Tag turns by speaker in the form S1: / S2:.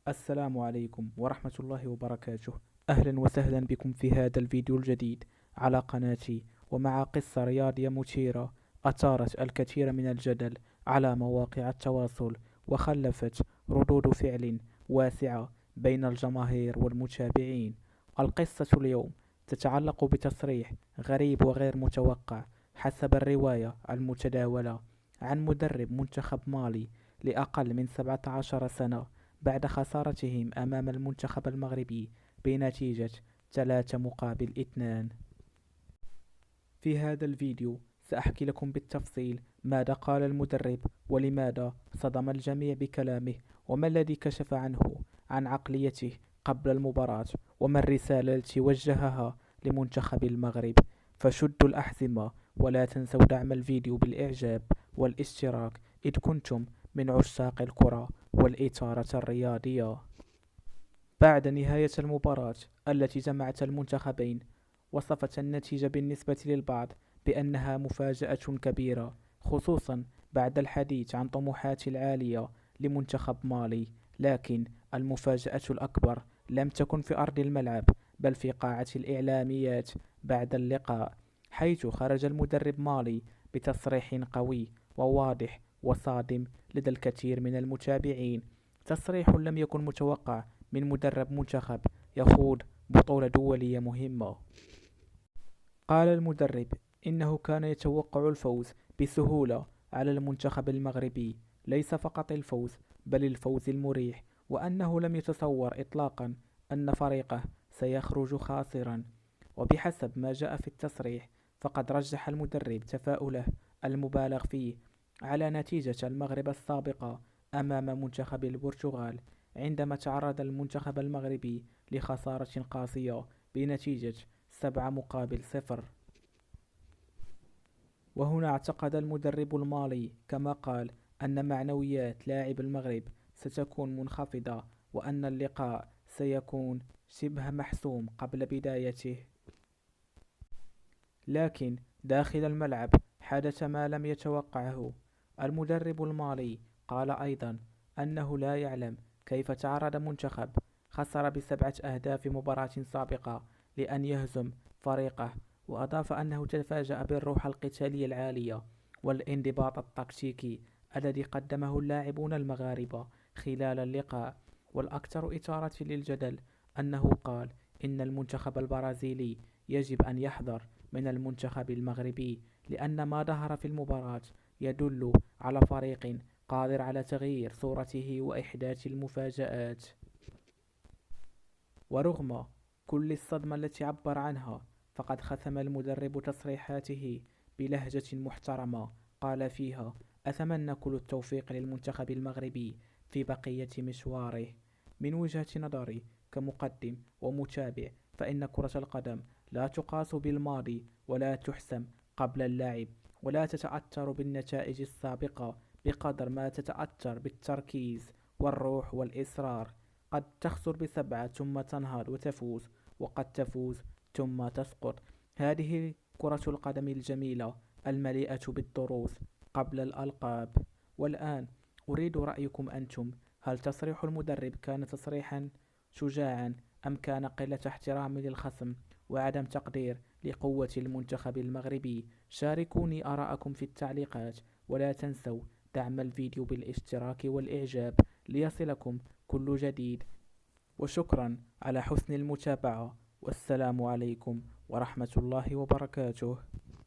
S1: السلام عليكم ورحمة الله وبركاته. أهلا وسهلا بكم في هذا الفيديو الجديد على قناتي، ومع قصة رياضية مثيرة أثارت الكثير من الجدل على مواقع التواصل، وخلفت ردود فعل واسعة بين الجماهير والمتابعين. القصة اليوم تتعلق بتصريح غريب وغير متوقع حسب الرواية المتداولة عن مدرب منتخب مالي لأقل من 17 سنة بعد خسارتهم أمام المنتخب المغربي بنتيجة 3-2. في هذا الفيديو سأحكي لكم بالتفصيل ماذا قال المدرب، ولماذا صدم الجميع بكلامه، وما الذي كشف عنه عن عقليته قبل المباراة، وما الرسالة التي وجهها لمنتخب المغرب. فشدوا الأحزمة، ولا تنسوا دعم الفيديو بالإعجاب والاشتراك إذ كنتم من عشاق الكرة والإثارة الرياضية. بعد نهاية المباراة التي جمعت المنتخبين، وصفت النتيجة بالنسبة للبعض بأنها مفاجأة كبيرة، خصوصا بعد الحديث عن طموحات العالية لمنتخب مالي. لكن المفاجأة الأكبر لم تكن في أرض الملعب، بل في قاعة الإعلاميات بعد اللقاء، حيث خرج المدرب مالي بتصريح قوي وواضح وصادم لدى الكثير من المتابعين. تصريح لم يكن متوقع من مدرب منتخب يخوض بطولة دولية مهمة. قال المدرب إنه كان يتوقع الفوز بسهولة على المنتخب المغربي، ليس فقط الفوز بل الفوز المريح، وأنه لم يتصور إطلاقا أن فريقه سيخرج خاسرا. وبحسب ما جاء في التصريح، فقد رجح المدرب تفاؤله المبالغ فيه على نتيجة المغرب السابقة أمام منتخب البرتغال، عندما تعرض المنتخب المغربي لخسارة قاسية بنتيجة 7-0. وهنا اعتقد المدرب المالي كما قال أن معنويات لاعب المغرب ستكون منخفضة، وأن اللقاء سيكون شبه محسوم قبل بدايته. لكن داخل الملعب حدث ما لم يتوقعه. المدرب المالي قال أيضا أنه لا يعلم كيف تعرض منتخب خسر ب7 أهداف في مباراة سابقة لأن يهزم فريقه، وأضاف أنه تفاجأ بالروح القتالية العالية والانضباط التكتيكي الذي قدمه اللاعبون المغاربة خلال اللقاء. والأكثر إثارة للجدل أنه قال إن المنتخب البرازيلي يجب أن يحذر من المنتخب المغربي، لأن ما ظهر في المباراة يدل على فريق قادر على تغيير صورته وإحداث المفاجآت. ورغم كل الصدمة التي عبر عنها، فقد ختم المدرب تصريحاته بلهجة محترمة قال فيها: أتمنى كل التوفيق للمنتخب المغربي في بقية مشواره. من وجهة نظري كمقدم ومتابع، فإن كرة القدم لا تقاس بالماضي ولا تحسم قبل اللعب، ولا تتأثر بالنتائج السابقة بقدر ما تتأثر بالتركيز والروح والإصرار. قد تخسر ب7 ثم تنهض وتفوز، وقد تفوز ثم تسقط. هذه كرة القدم الجميلة المليئة بالدروس قبل الألقاب. والآن أريد رأيكم أنتم، هل تصريح المدرب كان تصريحا شجاعا، أم كان قلة احترام للخصم وعدم تقدير لقوة المنتخب المغربي؟ شاركوني آراءكم في التعليقات، ولا تنسوا دعم الفيديو بالاشتراك والإعجاب ليصلكم كل جديد. وشكرا على حسن المتابعة، والسلام عليكم ورحمة الله وبركاته.